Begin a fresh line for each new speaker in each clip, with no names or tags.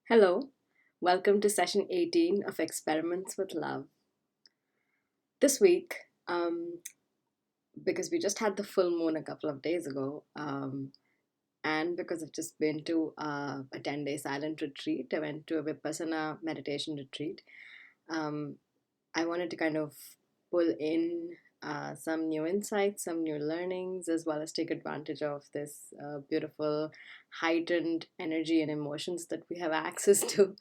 Hello, welcome to session 18 of Experiments with Love. This week, because we just had the full moon a couple of days ago, and because I've just been to a 10-day silent retreat, I went to a Vipassana meditation retreat. I wanted to kind of pull in some new insights, some new learnings, as well as take advantage of this beautiful heightened energy and emotions that we have access to,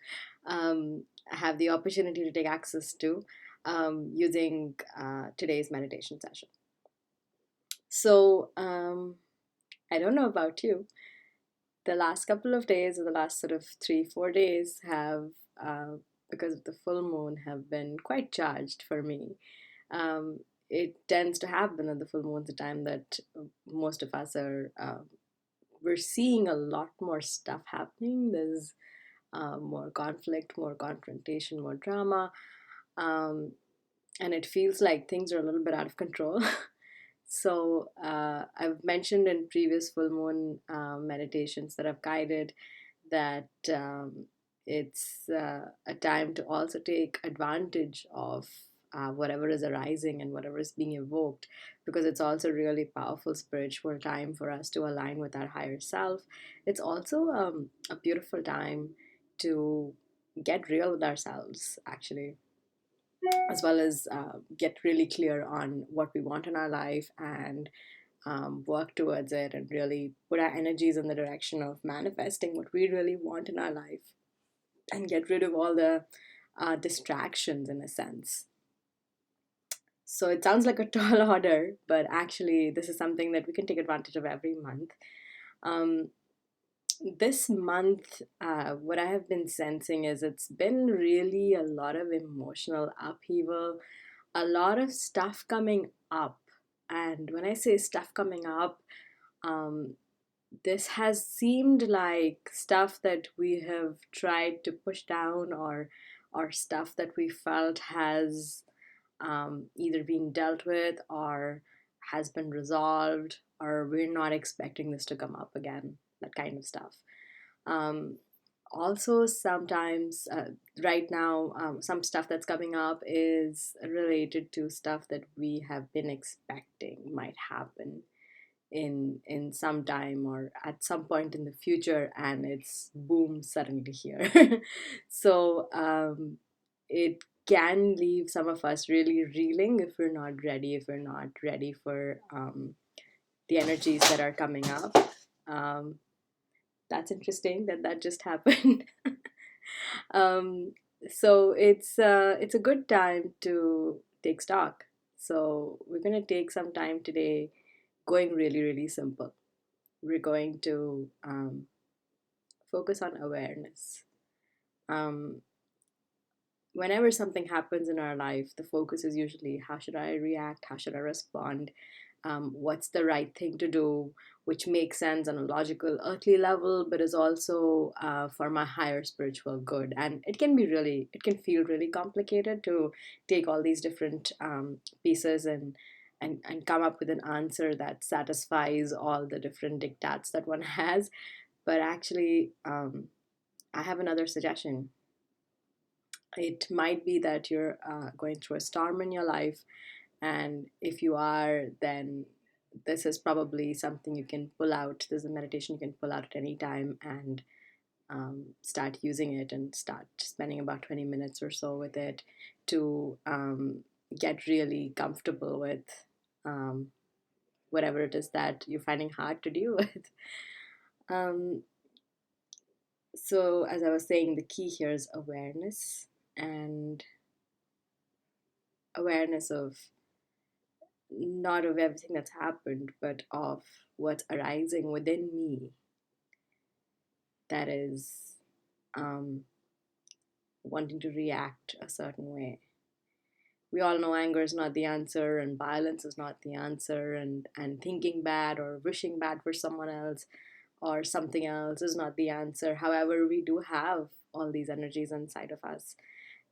have the opportunity to take access to using today's meditation session. So, I don't know about you. The last couple of days, or the last sort of 3-4 days, have because of the full moon, have been quite charged for me. It tends to happen at the full moon's a time that most of us are we're seeing a lot more stuff happening. There's more conflict, more confrontation, more drama, and it feels like things are a little bit out of control. So I've mentioned in previous full moon meditations that I've guided that it's a time to also take advantage of whatever is arising and whatever is being evoked, because it's also really powerful spiritual time for us to align with our higher self. It's also a beautiful time to get real with ourselves, actually, as well as get really clear on what we want in our life and work towards it, and really put our energies in the direction of manifesting what we really want in our life, and get rid of all the distractions, in a sense. So it sounds like a tall order, but actually, this is something that we can take advantage of every month. Um, this month, what I have been sensing is it's been really a lot of emotional upheaval, a lot of stuff coming up. And when I say stuff coming up, um, this has seemed like stuff that we have tried to push down, or stuff that we felt has either been dealt with or has been resolved, or we're not expecting this to come up again, that kind of stuff. Um, Also, sometimes right now, some stuff that's coming up is related to stuff that we have been expecting might happen in some time or at some point in the future, and it's boom, suddenly here. So it can leave some of us really reeling if we're not ready, for the energies that are coming up. um, that's interesting that that just happened. um, so it's a good time to take stock. So we're going to take some time today, going really, really simple. We're going to focus on awareness. Um, Whenever something happens in our life, the focus is usually, how should I react? How should I respond? What's the right thing to do, which makes sense on a logical, earthly level, but is also for my higher spiritual good. And it can feel really complicated to take all these different pieces and come up with an answer that satisfies all the different diktats that one has. But actually, I have another suggestion. It might be that you're going through a storm in your life, and if you are, then this is probably something you can pull out. There's a meditation you can pull out at any time and start using it, and start spending about 20 minutes or so with it to get really comfortable with um, whatever it is that you're finding hard to deal with. Um, so, as I was saying, the key here is awareness, and awareness of not of everything that's happened, but of what's arising within me that is um, wanting to react a certain way. We all know anger is not the answer, and violence is not the answer, and thinking bad or wishing bad for someone else or something else is not the answer. However, we do have all these energies inside of us.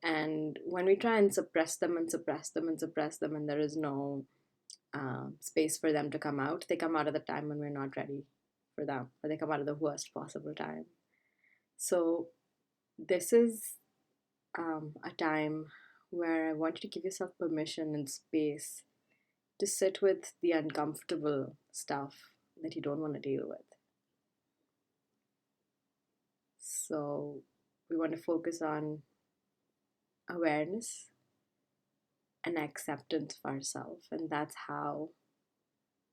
And when we try and suppress them and suppress them and suppress them, and there is no space for them to come out, they come out at the time when we're not ready for them, or they come out at the worst possible time. So This is a time where I want you to give yourself permission and space to sit with the uncomfortable stuff that you don't want to deal with. So, we want to focus on awareness and acceptance of ourselves, and that's how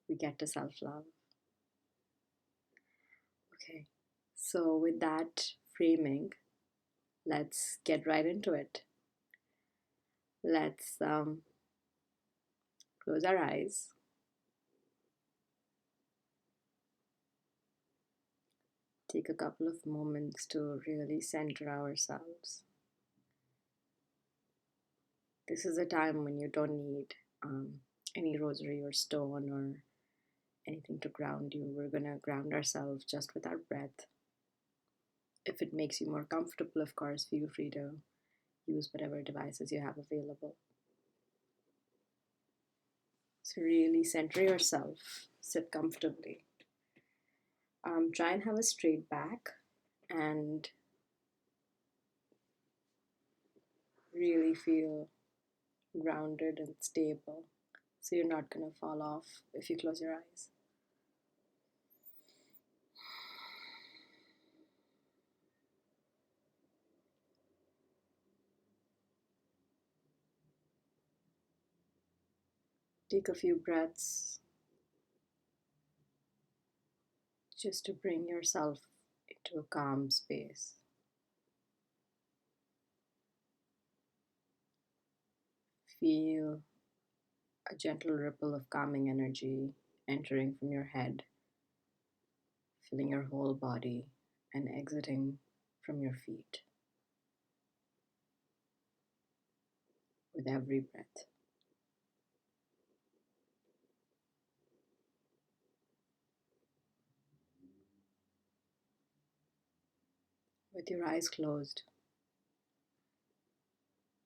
we get to self love. Okay, so with that framing, let's get right into it. Let's close our eyes. Take a couple of moments to really center ourselves. This is a time when you don't need any rosary or stone or anything to ground you. We're going to ground ourselves just with our breath. If it makes you more comfortable, of course, feel free to use whatever devices you have available. So really center yourself, sit comfortably. Try and have a straight back and really feel grounded and stable. So you're not going to fall off if you close your eyes. Take a few breaths just to bring yourself into a calm space. Feel a gentle ripple of calming energy entering from your head, filling your whole body and exiting from your feet with every breath. With your eyes closed,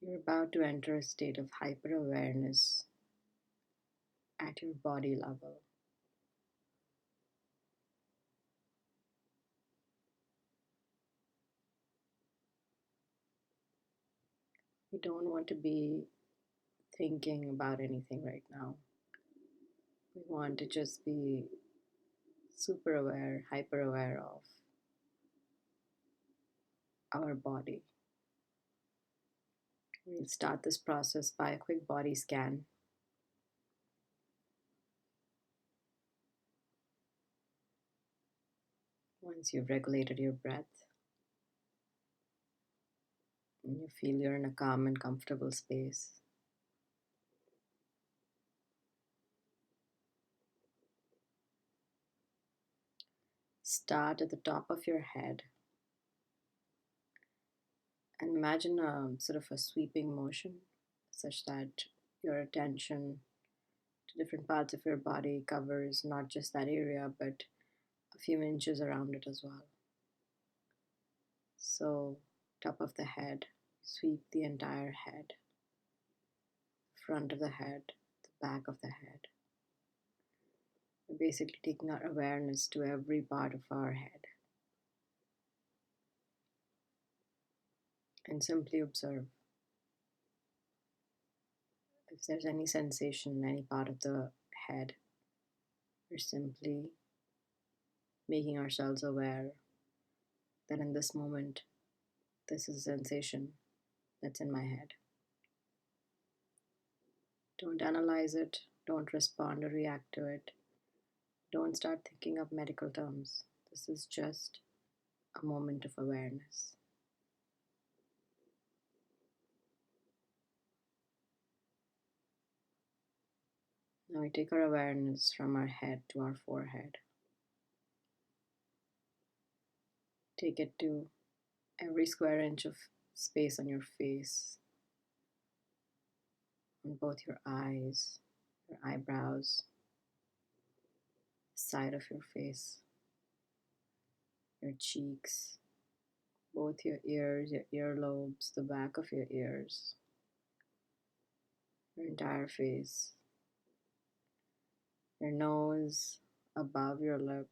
you're about to enter a state of hyper-awareness at your body level. We don't want to be thinking about anything right now. We want to just be super aware, hyper aware of our body. We'll start this process by a quick body scan. Once you've regulated your breath and you feel you're in a calm and comfortable space, start at the top of your head and imagine a sort of a sweeping motion such that your attention to different parts of your body covers not just that area but a few inches around it as well. So, top of the head, sweep the entire head, front of the head, the back of the head. We're basically taking our awareness to every part of our head and simply observe if there's any sensation in any part of the head. We're simply making ourselves aware that in this moment, this is a sensation that's in my head. Don't analyze it, don't respond or react to it. Don't start thinking of medical terms. This is just a moment of awareness. Now we take our awareness from our head to our forehead. Take it to every square inch of space on your face, on both your eyes, your eyebrows, the side of your face, your cheeks, both your ears, your earlobes, the back of your ears, your entire face, your nose, above your lip,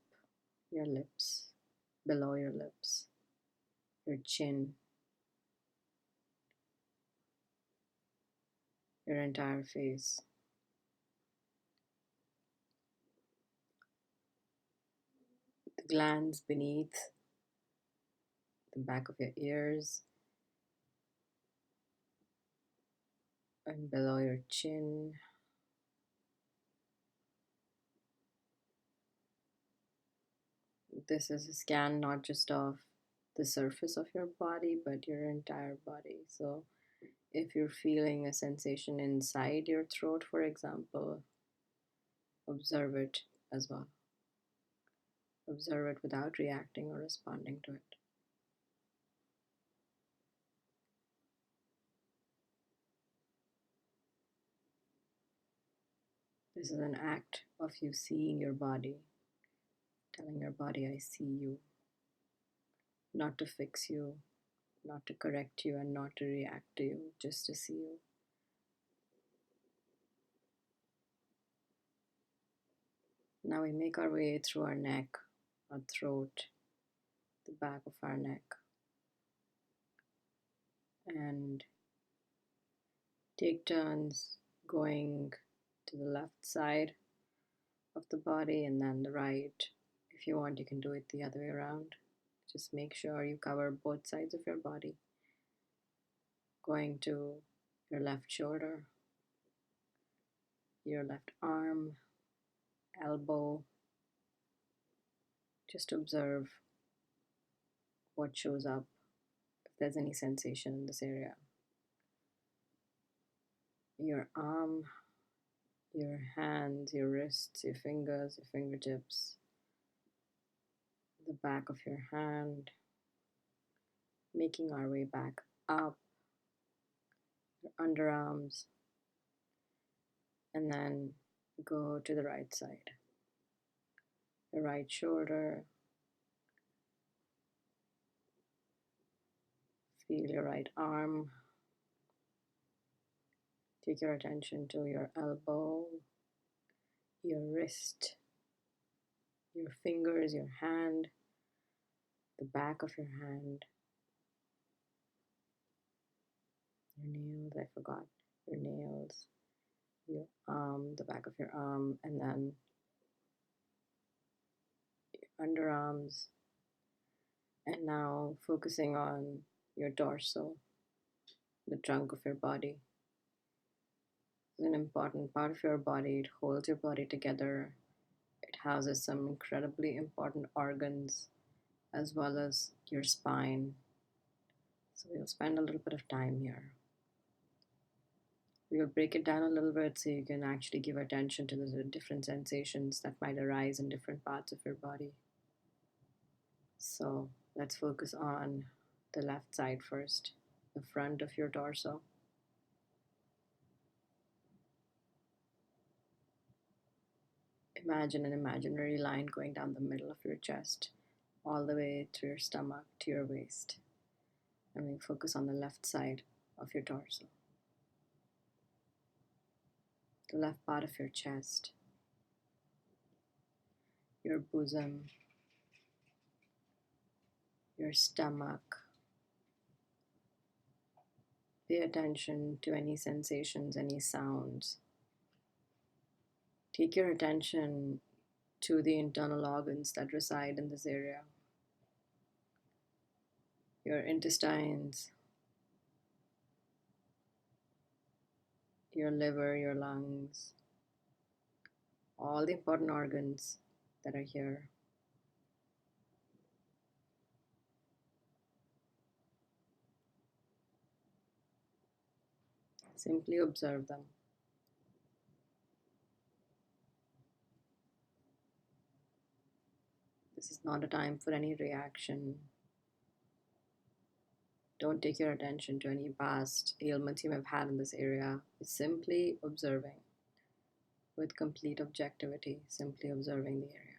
your lips, below your lips, your chin, your entire face. The glands beneath the back of your ears and below your chin. This is a scan not just of the surface of your body, but your entire body. So if you're feeling a sensation inside your throat, for example, observe it as well. Observe it without reacting or responding to it. This is an act of you seeing your body, telling your body, I see you, not to fix you, not to correct you, and not to react to you, just to see you. Now we make our way through our neck, our throat, the back of our neck, and take turns going to the left side of the body and then the right. If you want, you can do it the other way around. Just make sure you cover both sides of your body. Going to your left shoulder, your left arm, elbow. Just observe what shows up, if there's any sensation in this area. Your arm, your hands, your wrists, your fingers, your fingertips, the back of your hand, making our way back up, your underarms, and then go to the right side. Your right shoulder, feel your right arm, take your attention to your elbow, your wrist, your fingers, your hand, the back of your hand, your nails, I forgot, your nails, your arm, the back of your arm, and then your underarms, and now focusing on your torso, the trunk of your body. It's an important part of your body. It holds your body together. It houses some incredibly important organs as well as your spine. So we'll spend a little bit of time here. We'll break it down a little bit so you can actually give attention to the different sensations that might arise in different parts of your body. So let's focus on the left side first, the front of your torso. Imagine an imaginary line going down the middle of your chest, all the way to your stomach, to your waist. And we focus on the left side of your torso, the left part of your chest, your bosom, your stomach. Pay attention to any sensations, any sounds. Take your attention to the internal organs that reside in this area. Your intestines, your liver, your lungs, all the important organs that are here. Simply observe them. This is not a time for any reaction. Don't take your attention to any past ailments you may have had in this area. It's simply observing with complete objectivity, simply observing the area.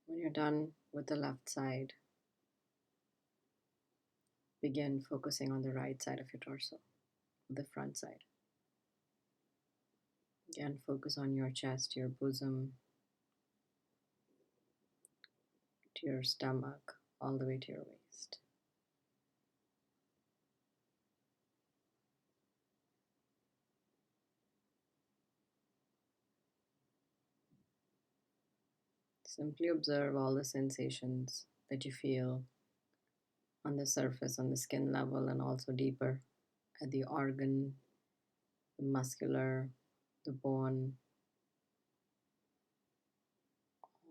When you're done with the left side, begin focusing on the right side of your torso, the front side. Again, focus on your chest, your bosom, to your stomach, all the way to your waist. Simply observe all the sensations that you feel on the surface, on the skin level, and also deeper at the organ, the muscular, the bone,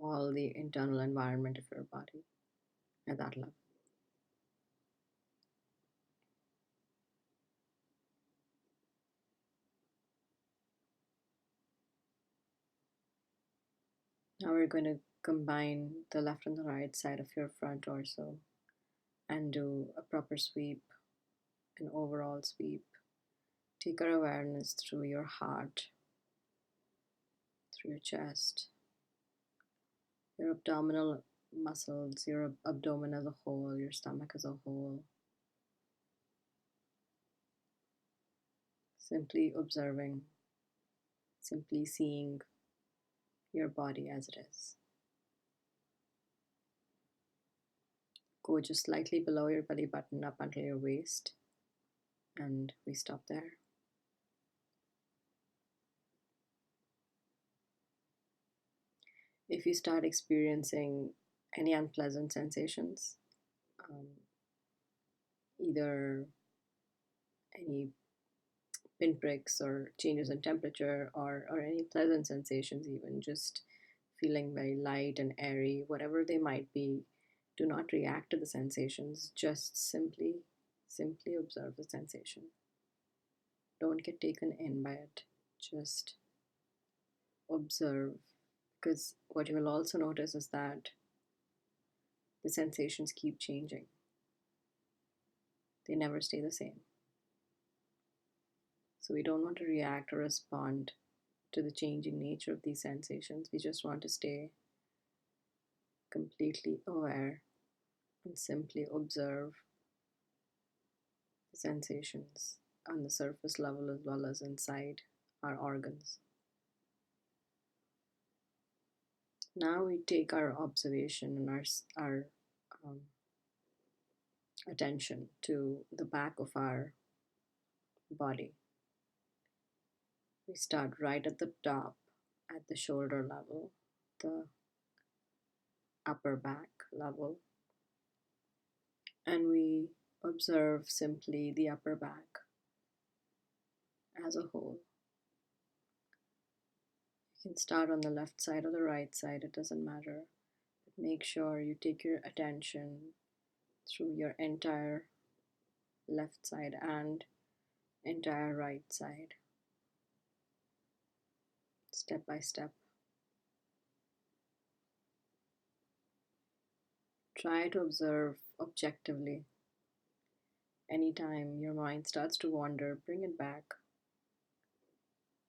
all the internal environment of your body at that level. Now we're going to combine the left and the right side of your front torso and do a proper sweep, an overall sweep. Take our awareness through your heart, through your chest, your abdominal muscles, your abdomen as a whole, your stomach as a whole. Simply observing, simply seeing your body as it is. Go just slightly below your belly button up until your waist, and we stop there. If you start experiencing any unpleasant sensations, either any pinpricks or changes in temperature or any pleasant sensations, even just feeling very light and airy, whatever they might be, do not react to the sensations. Just simply observe the sensation. Don't get taken in by it. Just observe, because what you will also notice is that the sensations keep changing. They never stay the same. So we don't want to react or respond to the changing nature of these sensations. We just want to stay completely aware and simply observe the sensations on the surface level as well as inside our organs. Now we take our observation and our attention to the back of our body. We start right at the top, at the shoulder level, the upper back level, and we observe simply the upper back as a whole. You can start on the left side or the right side, it doesn't matter. But make sure you take your attention through your entire left side and entire right side, step by step. Try to observe objectively. Anytime your mind starts to wander, bring it back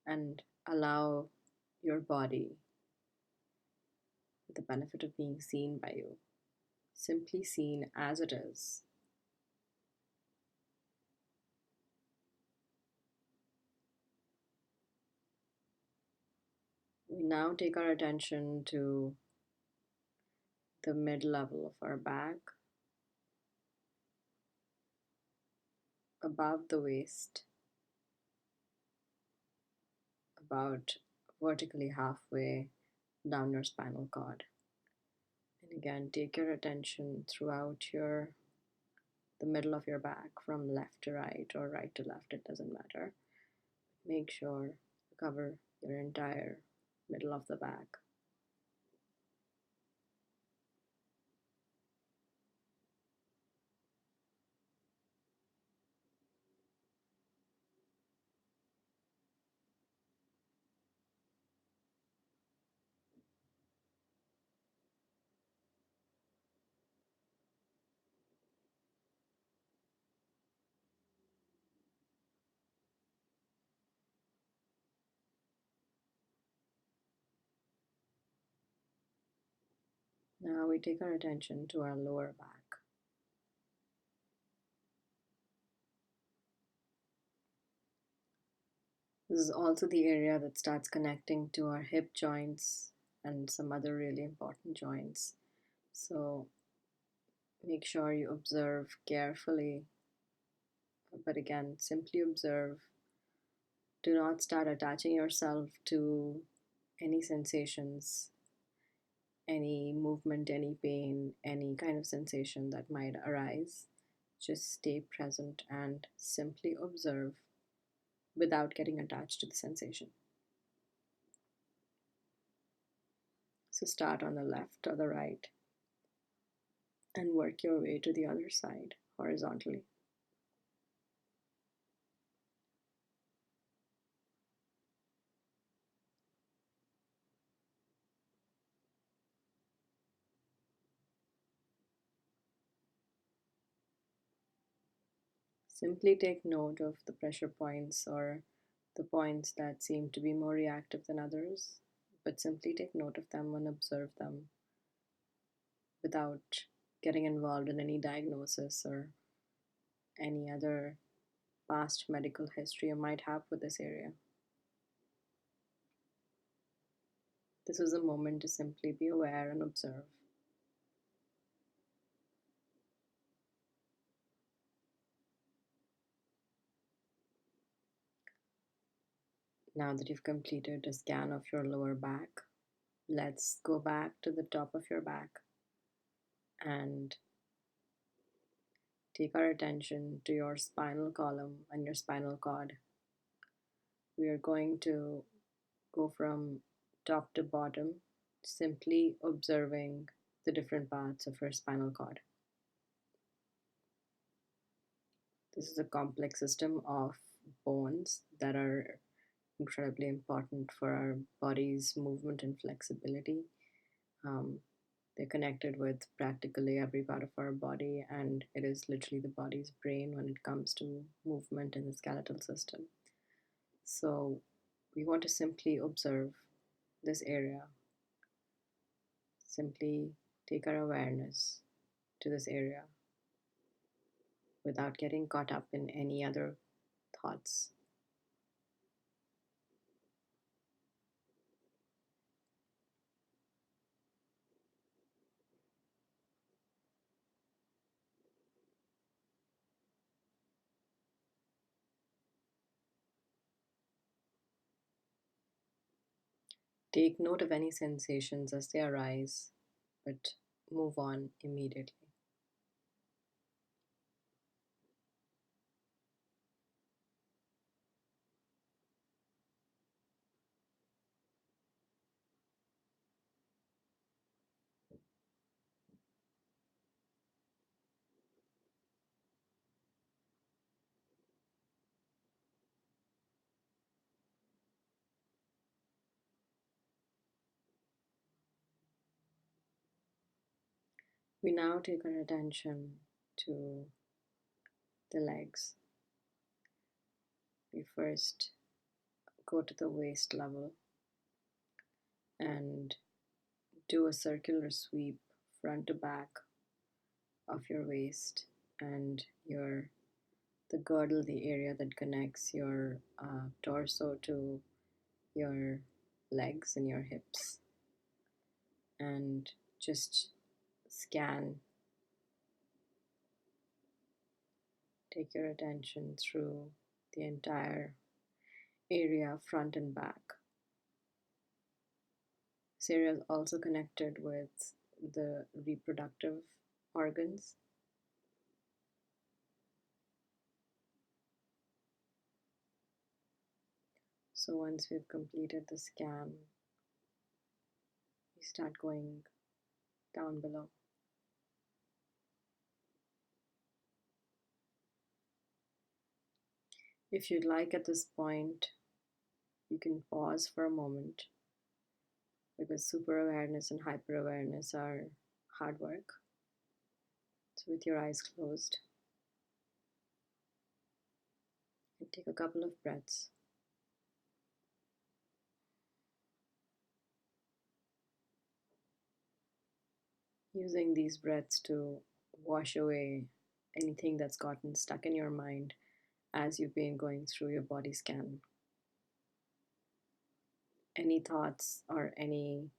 and allow your body, with the benefit of being seen by you, simply seen as it is. We now take our attention to the mid-level of our back, above the waist, about vertically halfway down your spinal cord. And again, take your attention throughout the middle of your back, from left to right or right to left, it doesn't matter. Make sure you cover your entire middle of the back. Now we take our attention to our lower back. This is also the area that starts connecting to our hip joints and some other really important joints. So make sure you observe carefully, but again, simply observe. Do not start attaching yourself to any sensations, any movement, any pain, any kind of sensation that might arise. Just stay present and simply observe without getting attached to the sensation. So start on the left or the right and work your way to the other side horizontally. Simply take note of the pressure points or the points that seem to be more reactive than others, but simply take note of them and observe them without getting involved in any diagnosis or any other past medical history you might have with this area. This is a moment to simply be aware and observe. Now that you've completed a scan of your lower back, let's go back to the top of your back and take our attention to your spinal column and your spinal cord. We are going to go from top to bottom, simply observing the different parts of your spinal cord. This is a complex system of bones that are incredibly important for our body's movement and flexibility. They're connected with practically every part of our body, and it is literally the body's brain when it comes to movement in the skeletal system. So we want to simply observe this area. Simply take our awareness to this area without getting caught up in any other thoughts. Take note of any sensations as they arise, but move on immediately. We now take our attention to the legs. We first go to the waist level and do a circular sweep front to back of your waist and the girdle, the area that connects your torso to your legs and your hips, and just scan. Take your attention through the entire area, front and back. This area is also connected with the reproductive organs. So once we've completed the scan, we start going down below. If you'd like at this point, you can pause for a moment, because super awareness and hyper awareness are hard work. So with your eyes closed, and take a couple of breaths. Using these breaths to wash away anything that's gotten stuck in your mind as you've been going through your body scan. Any thoughts or any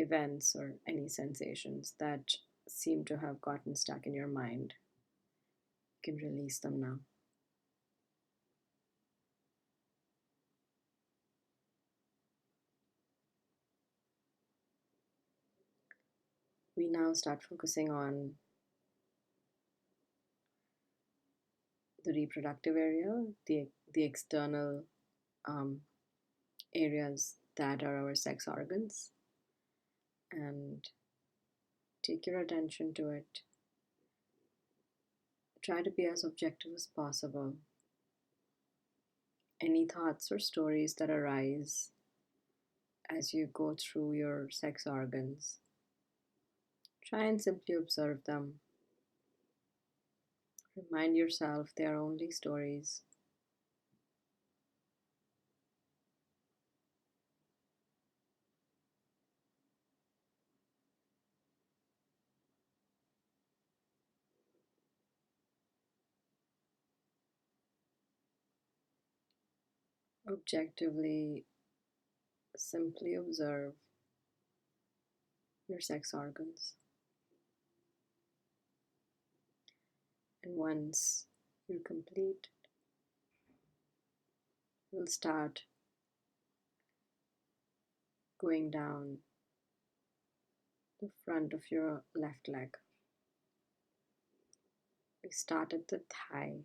events or any sensations that seem to have gotten stuck in your mind. You can release them now. We now start focusing on the reproductive area, the external areas that are our sex organs, and take your attention to it. Try to be as objective as possible. Any thoughts or stories that arise as you go through your sex organs, try and simply observe them. Remind yourself they are only stories. Objectively, simply observe your sex organs. And once you're complete, we'll start going down the front of your left leg. We start at the thigh.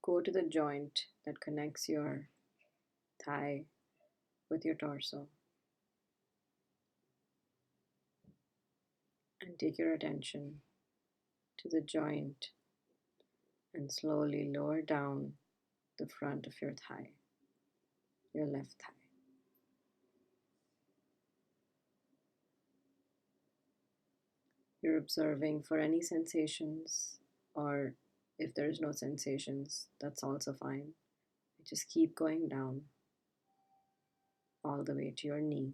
Go to the joint that connects your thigh with your torso. And take your attention to the joint and slowly lower down the front of your thigh, your left thigh. You're observing for any sensations, or if there's no sensations, that's also fine. Just keep going down all the way to your knee.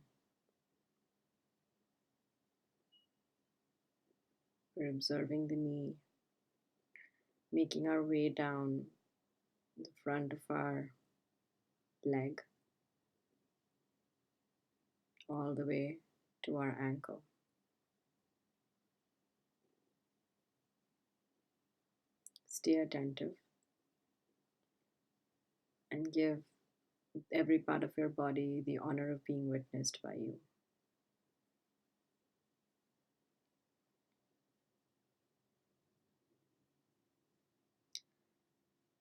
We're observing the knee, making our way down the front of our leg, all the way to our ankle. Stay attentive and give every part of your body the honor of being witnessed by you.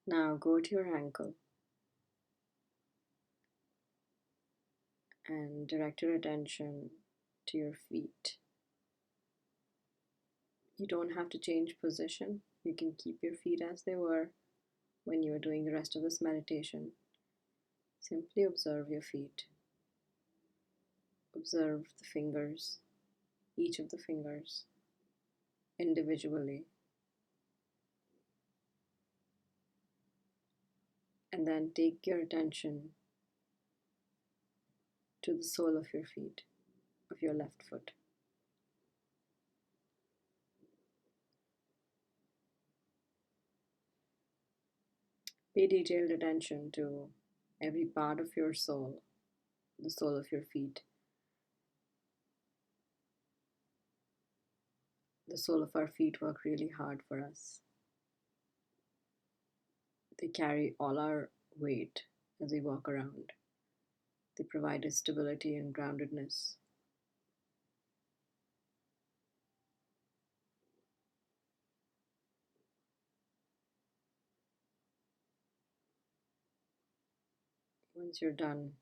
Now go to your ankle and direct your attention to your feet. You don't have to change position. You can keep your feet as they were when you are doing the rest of this meditation. Simply observe your feet. Observe the fingers, each of the fingers, individually. And then take your attention to the sole of your feet, of your left foot. Pay detailed attention to every part of your sole, the sole of your feet. The sole of our feet work really hard for us. They carry all our weight as we walk around. They provide us stability and groundedness. Once you're done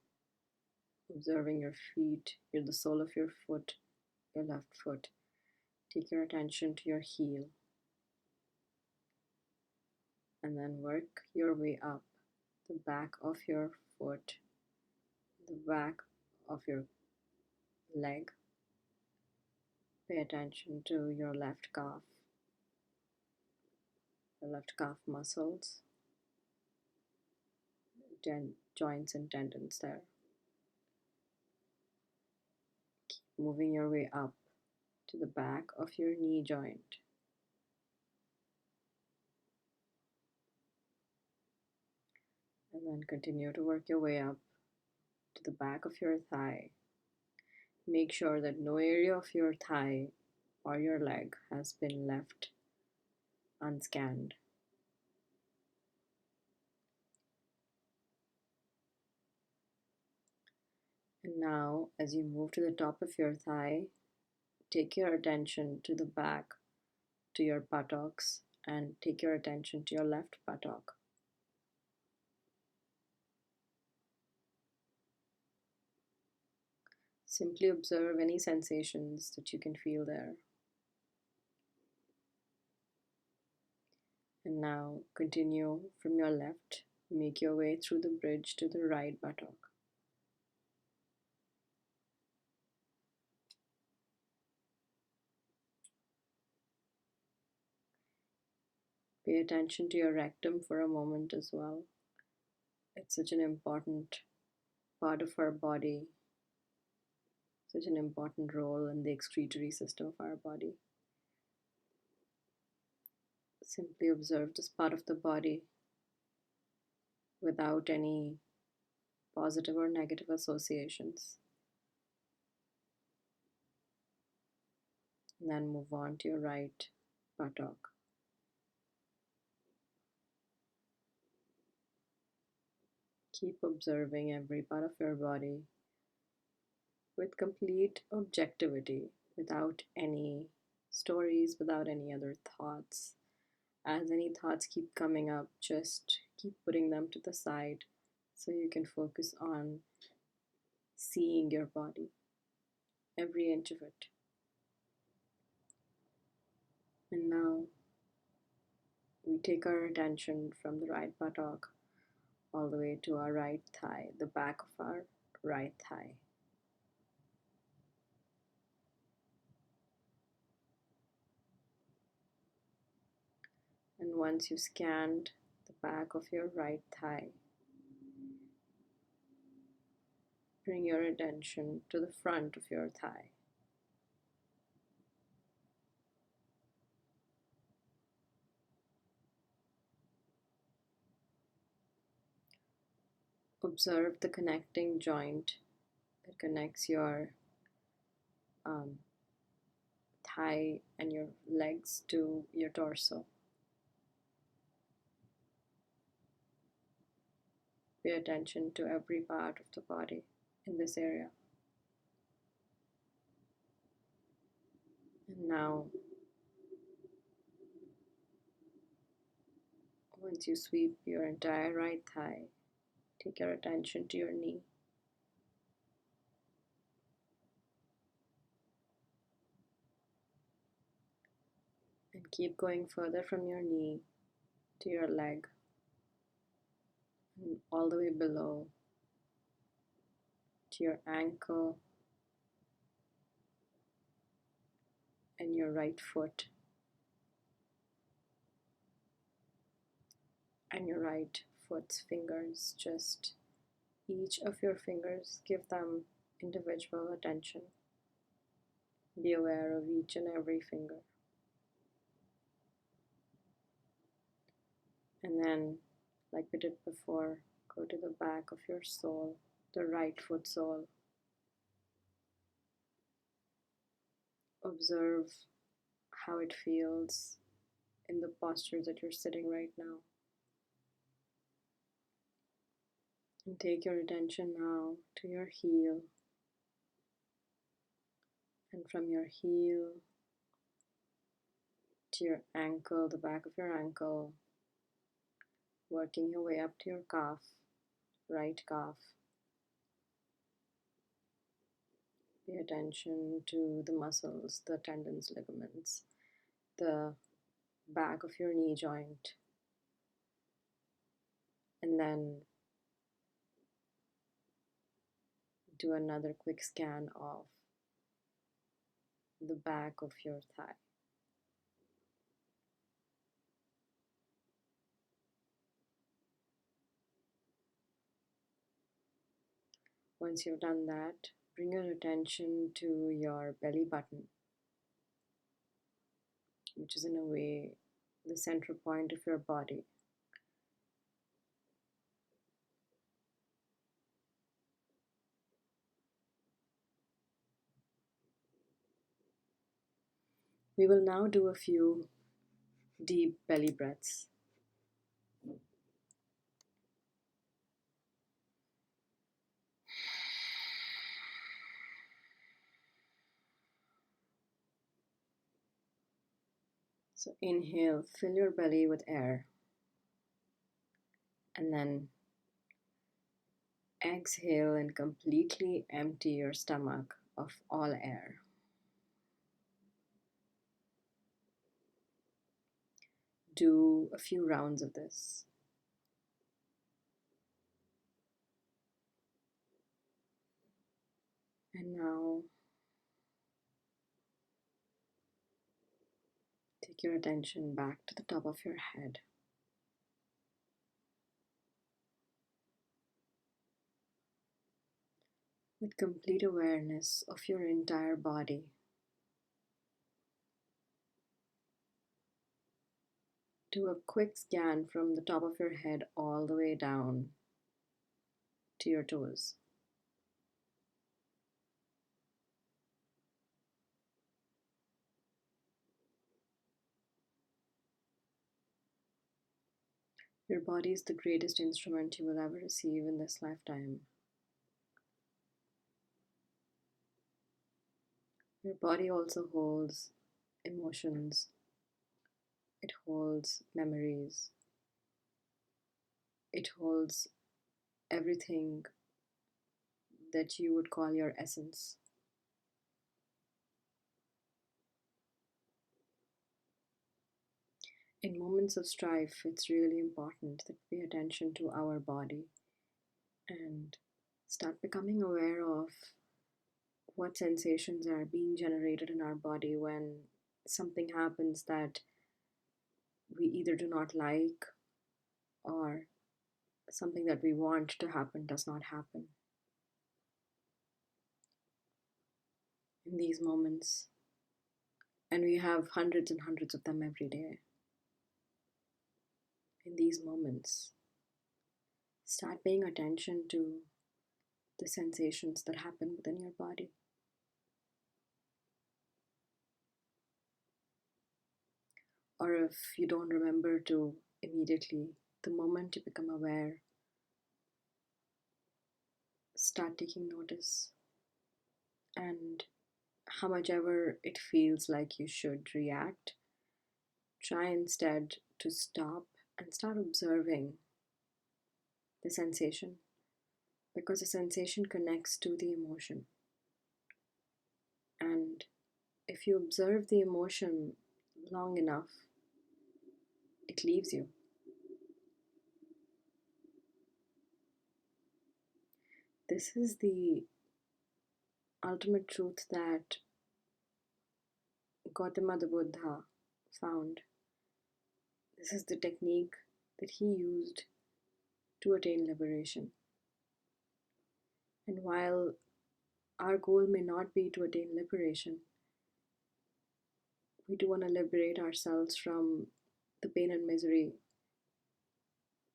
observing your feet, the sole of your foot, your left foot, take your attention to your heel. And then work your way up the back of your foot, the back of your leg. Pay attention to your left calf, the left calf muscles, joints and tendons there. Keep moving your way up to the back of your knee joint. And then continue to work your way up to the back of your thigh. Make sure that no area of your thigh or your leg has been left unscanned. And now, as you move to the top of your thigh, take your attention to the back, to your buttocks, and take your attention to your left buttock. Simply observe any sensations that you can feel there. And now continue from your left, make your way through the bridge to the right buttock. Pay attention to your rectum for a moment as well. It's such an important part of our body, such an important role in the excretory system of our body. Simply observe this part of the body without any positive or negative associations. And then move on to your right buttock. Keep observing every part of your body with complete objectivity, without any stories, without any other thoughts. As any thoughts keep coming up, just keep putting them to the side so you can focus on seeing your body, every inch of it. And now we take our attention from the right buttock all the way to our right thigh, the back of our right thigh. And once you've scanned the back of your right thigh, bring your attention to the front of your thigh. Observe the connecting joint that connects your thigh and your legs to your torso. Pay attention to every part of the body in this area. And now, once you sweep your entire right thigh, take your attention to your knee. And keep going further from your knee to your leg, and all the way below to your ankle and your right foot and your right foot's fingers. Just each of your fingers, give them individual attention. Be aware of each and every finger. And then, like we did before, go to the back of your sole, the right foot sole. Observe how it feels in the posture that you're sitting right now. And take your attention now to your heel. And from your heel to your ankle, the back of your ankle, working your way up to your calf, right calf. Pay attention to the muscles, the tendons, ligaments, the back of your knee joint. And then do another quick scan of the back of your thigh. Once you've done that, bring your attention to your belly button, which is in a way the central point of your body. We will now do a few deep belly breaths. So inhale, fill your belly with air, and then exhale and completely empty your stomach of all air. Do a few rounds of this. And now take your attention back to the top of your head. With complete awareness of your entire body. Do a quick scan from the top of your head all the way down to your toes. Your body is the greatest instrument you will ever receive in this lifetime. Your body also holds emotions. It holds memories. It holds everything that you would call your essence. In moments of strife, it's really important that we pay attention to our body and start becoming aware of what sensations are being generated in our body when something happens that we either do not like or something that we want to happen does not happen. In these moments, and we have hundreds and hundreds of them every day, in these moments, start paying attention to the sensations that happen within your body. Or if you don't remember to immediately, the moment you become aware, start taking notice. And how much ever it feels like you should react, try instead to stop and start observing the sensation, because the sensation connects to the emotion. And if you observe the emotion long enough, it leaves you. This is the ultimate truth that Gautama the Buddha found. This is the technique that he used to attain liberation. And while our goal may not be to attain liberation, we do want to liberate ourselves from the pain and misery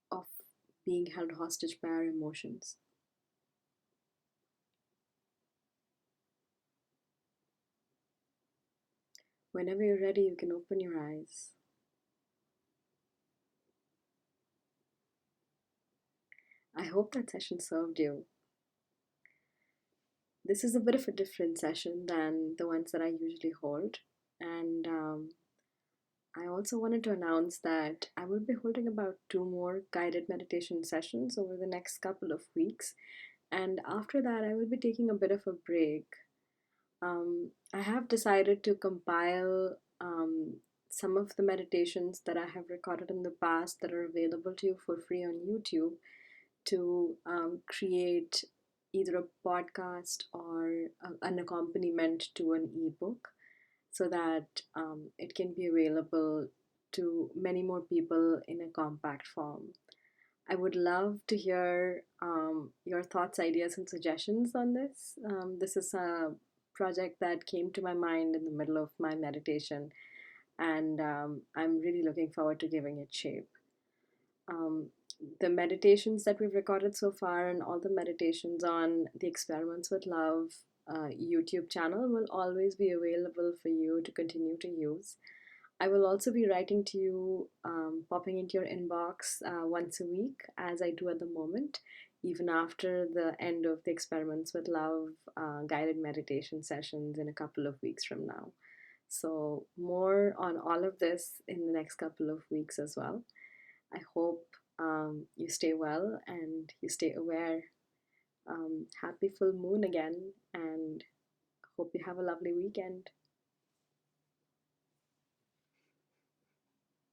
of being held hostage by our emotions. Whenever you're ready, you can open your eyes. I hope that session served you. This is a bit of a different session than the ones that I usually hold. And I also wanted to announce that I will be holding about 2 more guided meditation sessions over the next couple of weeks. And after that, I will be taking a bit of a break. I have decided to compile some of the meditations that I have recorded in the past that are available to you for free on YouTube to create either a podcast or an accompaniment to an ebook so that it can be available to many more people in a compact form. I would love to hear your thoughts, ideas, and suggestions on this. This is a project that came to my mind in the middle of my meditation, and I'm really looking forward to giving it shape. Um, the meditations that we've recorded so far, and all the meditations on the experiments with love, YouTube channel will always be available for you to continue to use. I will also be writing to you, popping into your inbox once a week, as I do at the moment, even after the end of the Experiments with Love guided meditation sessions in a couple of weeks from now. So, more on all of this in the next couple of weeks as well. I hope you stay well and you stay aware. Happy full moon again, and hope you have a lovely weekend.